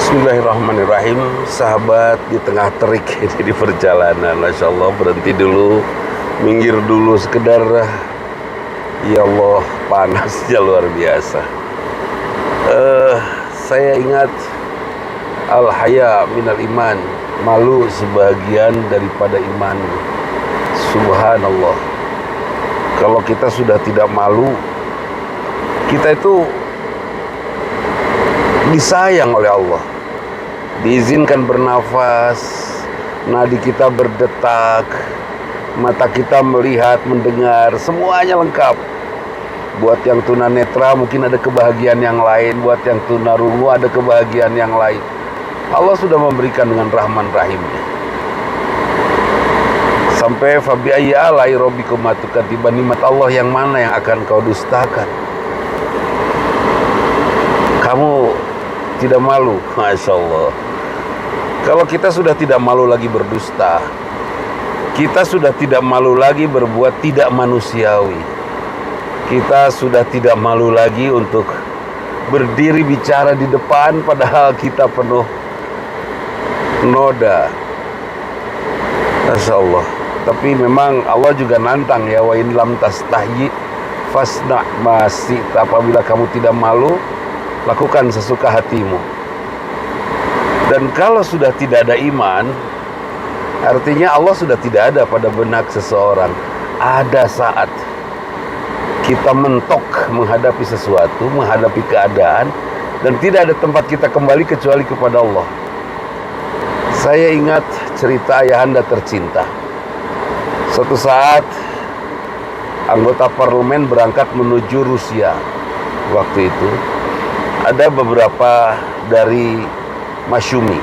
Bismillahirrahmanirrahim. Sahabat di tengah terik ini di perjalanan, Masya Allah, berhenti dulu, minggir dulu sekedar. Ya Allah, panasnya luar biasa. Saya ingat al-haya minal iman, malu sebagian daripada iman. Subhanallah. Kalau kita sudah tidak malu, kita itu disayang oleh Allah, diizinkan bernafas, nadi kita berdetak, mata kita melihat, mendengar, semuanya lengkap. Buat yang tunanetra mungkin ada kebahagiaan yang lain, buat yang tunarungu ada kebahagiaan yang lain. Allah sudah memberikan dengan rahman rahimnya. Sampai fabi ayyi alai rabbikum tukadzibun, nikmat Allah yang mana yang akan kau dustakan? Kamu tidak malu, Masya Allah. Kalau kita sudah tidak malu lagi berdusta, kita sudah tidak malu lagi berbuat tidak manusiawi, kita sudah tidak malu lagi untuk berdiri bicara di depan padahal kita penuh noda. Masya Allah. Tapi memang Allah juga nantang ya, wa in lam tastahyi fasna ma syi'ta, apabila kamu tidak malu, lakukan sesuka hatimu. Dan kalau sudah tidak ada iman, artinya Allah sudah tidak ada pada benak seseorang. Ada saat kita mentok menghadapi sesuatu, menghadapi keadaan, dan tidak ada tempat kita kembali kecuali kepada Allah. Saya ingat cerita ayahanda tercinta. Suatu saat anggota parlemen berangkat menuju Rusia. Waktu itu ada beberapa dari Masyumi,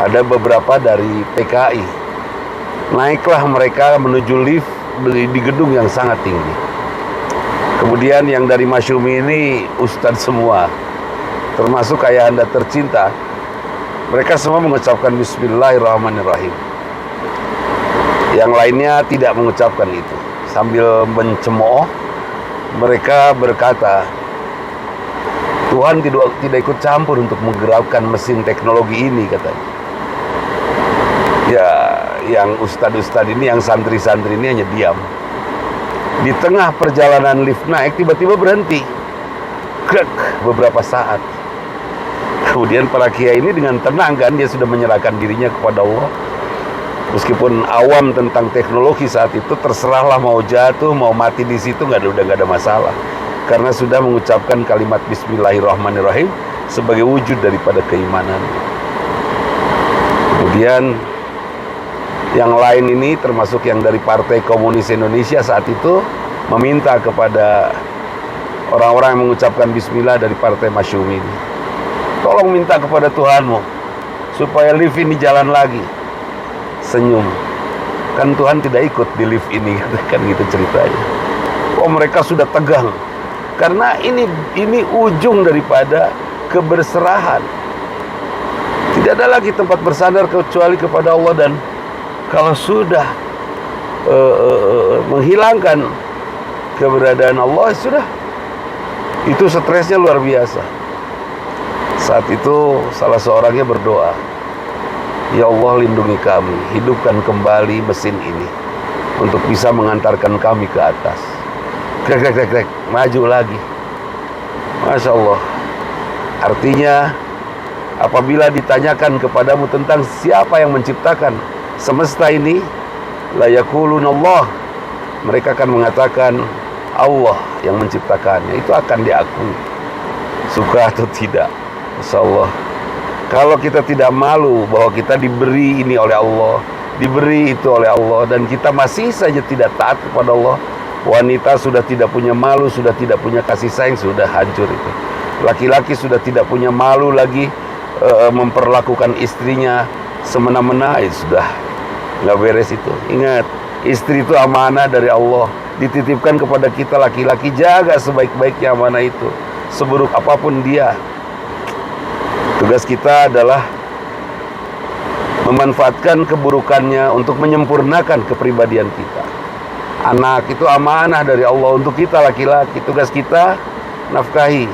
ada beberapa dari PKI. Naiklah mereka menuju lift di gedung yang sangat tinggi. Kemudian yang dari Masyumi ini ustadz semua, termasuk ayahanda tercinta. Mereka semua mengucapkan Bismillahirrahmanirrahim. Yang lainnya tidak mengucapkan itu. Sambil mencemooh, mereka berkata, Tuhan tidak ikut campur untuk menggerakkan mesin teknologi ini, katanya. Ya, yang ustadz-ustadz ini, yang santri-santri ini hanya diam. Di tengah perjalanan lift naik, tiba-tiba berhenti. Krek, beberapa saat. Kemudian para kiai ini dengan tenang kan, dia sudah menyerahkan dirinya kepada Allah. Meskipun awam tentang teknologi saat itu, terserahlah mau jatuh, mau mati di situ, udah nggak ada masalah. Karena sudah mengucapkan kalimat Bismillahirrahmanirrahim sebagai wujud daripada keimanan. Kemudian yang lain ini, termasuk yang dari Partai Komunis Indonesia saat itu, meminta kepada orang-orang yang mengucapkan Bismillah dari Partai Masyumi ini, tolong minta kepada Tuhanmu supaya lift ini jalan lagi. Senyum, kan Tuhan tidak ikut di lift ini, kan gitu ceritanya. Oh, mereka sudah tegang. Karena ini ujung daripada keberserahan. Tidak ada lagi tempat bersandar kecuali kepada Allah. Dan kalau sudah menghilangkan keberadaan Allah, sudah, itu stresnya luar biasa. Saat itu salah seorangnya berdoa, Ya Allah, lindungi kami, hidupkan kembali mesin ini untuk bisa mengantarkan kami ke atas. Krek, maju lagi. Masya Allah. Artinya, apabila ditanyakan kepadamu tentang siapa yang menciptakan semesta ini, la yaqulunallah, mereka akan mengatakan Allah yang menciptakannya. Itu akan diakui, suka atau tidak. Masya Allah. Kalau kita tidak malu bahwa kita diberi ini oleh Allah, diberi itu oleh Allah, dan kita masih saja tidak taat kepada Allah, wanita sudah tidak punya malu, sudah tidak punya kasih sayang, sudah hancur itu. Laki-laki sudah tidak punya malu lagi memperlakukan istrinya semena-mena, sudah nggak beres itu. Ingat, istri itu amanah dari Allah, dititipkan kepada kita laki-laki. Jaga sebaik-baiknya amanah itu, seburuk apapun dia. Tugas kita adalah memanfaatkan keburukannya untuk menyempurnakan kepribadian kita. Anak itu amanah dari Allah untuk kita laki-laki. Tugas kita nafkahi.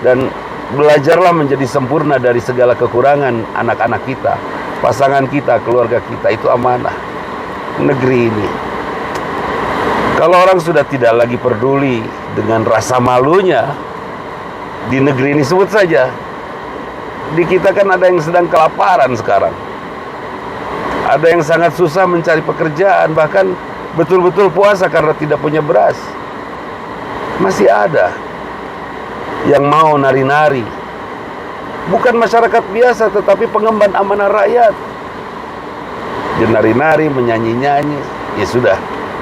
Dan Belajarlah menjadi sempurna dari segala kekurangan anak-anak kita, pasangan kita, keluarga kita. Itu amanah negeri ini. Kalau orang sudah tidak lagi peduli dengan rasa malunya di negeri ini, sebut saja di kita kan ada yang sedang kelaparan sekarang, ada yang sangat susah mencari pekerjaan, bahkan betul-betul puasa karena tidak punya beras. Masih ada yang mau nari-nari, bukan masyarakat biasa tetapi pengemban amanah rakyat. Dia nari-nari, menyanyi-nyanyi. Ya sudah,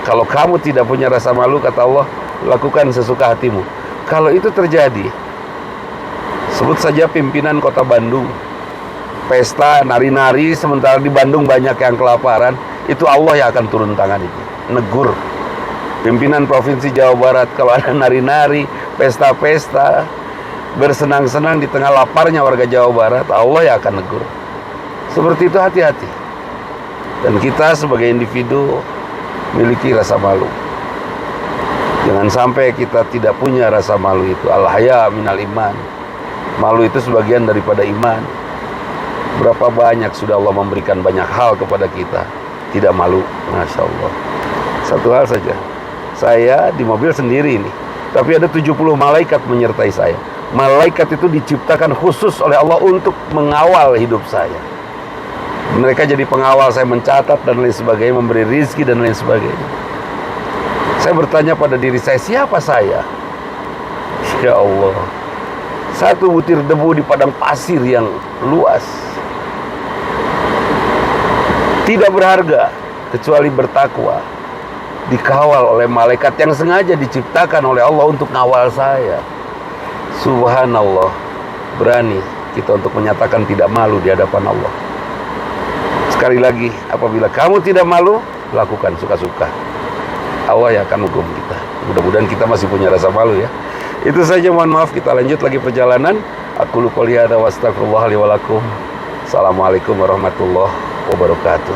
kalau kamu tidak punya rasa malu, kata Allah, lakukan sesuka hatimu. Kalau itu terjadi, sebut saja pimpinan kota Bandung pesta nari-nari sementara di Bandung banyak yang kelaparan, itu Allah yang akan turun tangan itu, negur. Pimpinan Provinsi Jawa Barat, kalau ada nari-nari, pesta-pesta, bersenang-senang di tengah laparnya warga Jawa Barat, Allah yang akan negur. Seperti itu, hati-hati. Dan kita sebagai individu miliki rasa malu. Jangan sampai kita tidak punya rasa malu itu. Al-haya minal iman. Malu itu sebagian daripada iman. Berapa banyak sudah Allah memberikan banyak hal kepada kita, tidak malu. Masya Allah. Satu hal saja, saya di mobil sendiri ini, tapi ada 70 malaikat menyertai saya. Malaikat itu diciptakan khusus oleh Allah untuk mengawal hidup saya. Mereka jadi pengawal saya, mencatat dan lain sebagainya, memberi rizki dan lain sebagainya. Saya bertanya pada diri saya, siapa saya? Ya Allah, satu butir debu di padang pasir yang luas, tidak berharga kecuali bertakwa, dikawal oleh malaikat yang sengaja diciptakan oleh Allah untuk ngawal saya. Subhanallah, berani kita untuk menyatakan tidak malu di hadapan Allah. Sekali lagi, apabila kamu tidak malu, lakukan suka-suka. Allah yang akan hukum kita. Mudah-mudahan kita masih punya rasa malu ya. Itu saja, mohon maaf, kita lanjut lagi perjalanan. Aku qouli hadza wa astaghfirullah li wa lakum. Assalamualaikum warahmatullahi wabarakatuh.